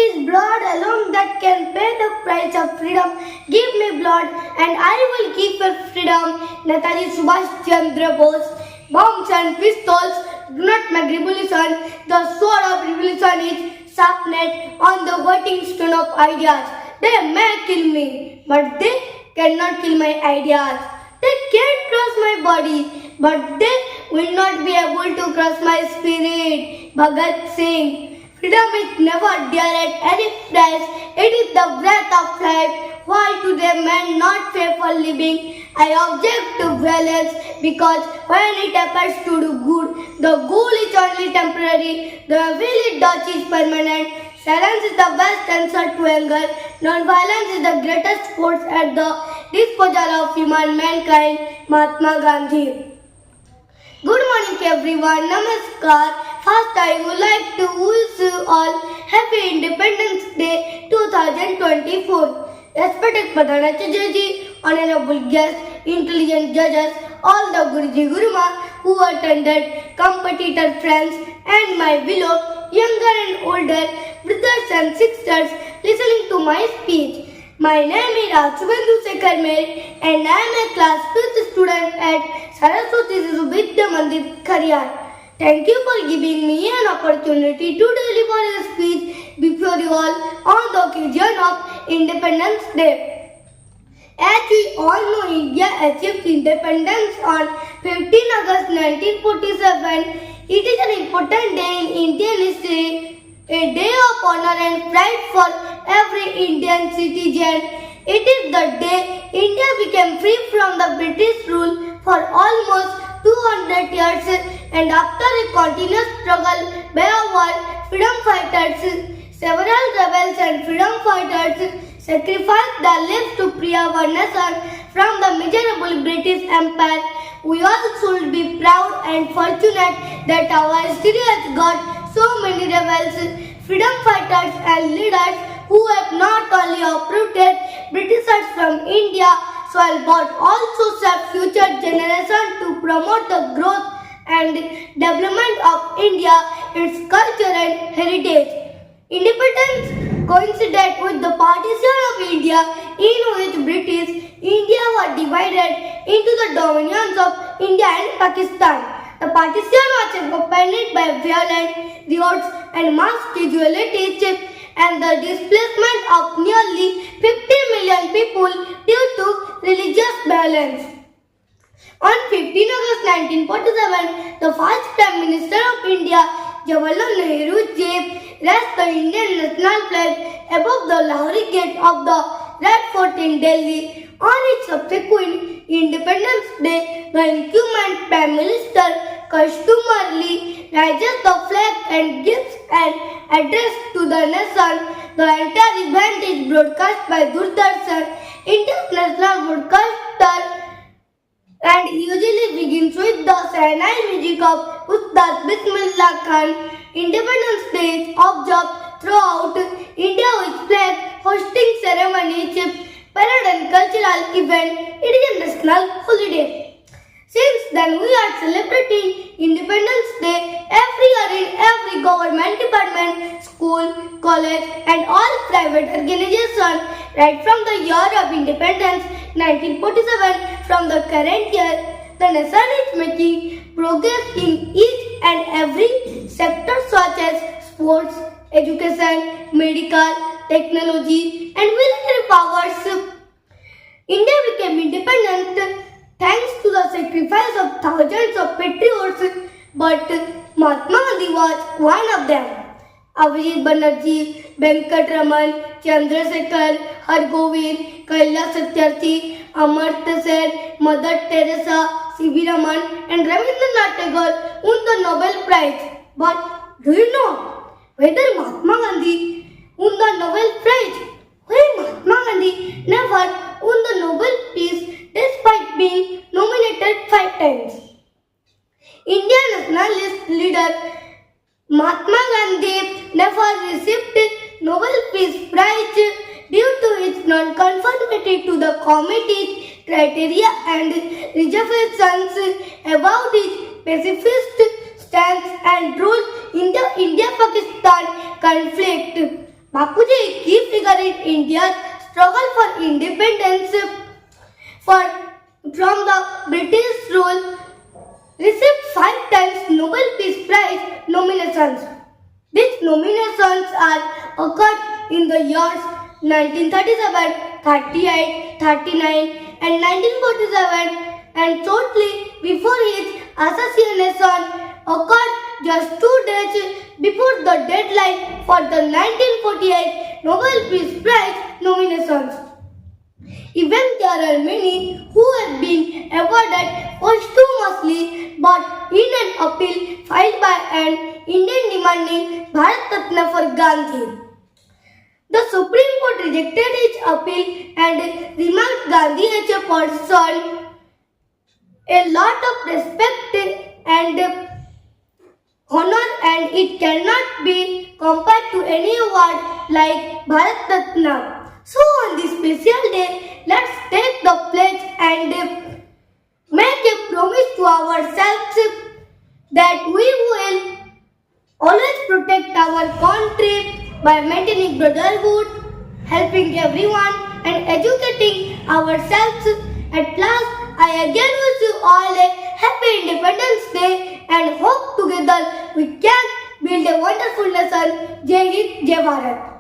is blood alone that can pay the price of freedom. Give me blood and I will keep your freedom. Netaji Subhash Chandra Bose. Bombs and pistols do not make revolution. The sword of revolution is sharpened on the whetting stone of ideas. They may kill me, but they cannot kill my ideas. They can crush my body, but they will not be able to crush my spirit. Bhagat Singh. Freedom is never dear at any price. It is the breath of life. Why do they men not pay for living? I object to violence because when it happens to do good, the goal is only temporary. The will it does is permanent. Silence is the best answer to anger. Non-violence is the greatest force at the disposal of human mankind. Mahatma Gandhi. Good morning everyone. Namaskar. First I would like to wish you all Happy Independence Day 2024. Respected Pradhan Acharya, honorable guests, intelligent judges, all the Guruji Guruma who attended, competitor friends and my beloved younger and older brothers and sisters listening to my speech. My name is Shubhendu Shekhar Mer and I am a class 5th student at Saraswati Shishubh Vidya Mandir, Khariyar. Thank you for giving me an opportunity to deliver a speech before you all on the occasion of Independence Day. As we all know, India achieved independence on 15 August 1947. It is an important day in Indian history, a day of honor and pride for every Indian citizen. It is the day India became free from the British rule for almost 200 years, and after a continuous struggle by our freedom fighters, several rebels and freedom fighters sacrificed their lives to free our nation from the miserable British Empire. We all should be proud and fortunate that our history has got so many rebels, freedom fighters and leaders who have not only uprooted Britishers from India soil but also serve future generations to promote the growth and development of India, its culture and heritage. Independence coincided with the partition of India, in which British India was divided into the dominions of India and Pakistan. The partition was accompanied by violent riots and mass casualties and the displacement of nearly 50 million people due to religious violence. On 15 August 1947, the first Prime Minister of India, Jawaharlal Nehru, raised the Indian national flag above the Lahori gate of the Red Fort in Delhi. On its subsequent Independence Day, the incumbent Prime Minister customarily raises the flag and gives an address to the nation. The entire event is broadcast by Doordarshan, India's national broadcaster, and usually begins with the Sahnai music of Ustad Bismillah Khan. Independence Day is observed throughout India with flag hosting ceremonies, parade and cultural event. It is a national holiday. Since then, we are celebrating Independence Day every year in every government department, school, college and all private organizations. Right from the year of independence, 1947, from the current year, the nation is making progress in each and every sector such as sports, education, medical, technology and military powers. India became independent thanks to the sacrifice of thousands of patriots, but Mahatma Gandhi was one of them. Abhijit Banerjee, Venkat Raman, Chandrasekhar, Hargobind, Kailash Satyarthi, Amartya Sen, Mother Teresa, C.V. Raman and Rabindranath Tagore won the Nobel Prize. But do you know whether Mahatma Gandhi won the Nobel Prize? Why Mahatma Gandhi never won the Nobel Peace despite being nominated 5 times. Indian nationalist leader Mahatma Gandhi never received Nobel Peace Prize due to its non-conformity to the committee's criteria and reservations about its pacifist stance and role in the India-Pakistan conflict. Bapuji keeps regarding India's struggle for independence from the British rule, received 5 times Nobel Peace Prize nominations. These nominations are occurred in the years 1937, 38, 39 and 1947, and shortly before his assassination occurred just 2 days before the deadline for the 1948 Nobel Peace Prize nominations. Even there are many who have been awarded posthumously, but in an appeal filed by an Indian demanding Bharat Ratna for Gandhi, the Supreme Court rejected his appeal and remarked Gandhi as a person a lot of respect and honor, and it cannot be compared to any award like Bharat Ratna. So on this special day, let's take the pledge and make a promise to ourselves that we will always protect our country by maintaining brotherhood, helping everyone and educating ourselves. At last, I again wish you all a happy Independence Day and hope together we can build a wonderful nation. Jai Hind, Jai Bharat.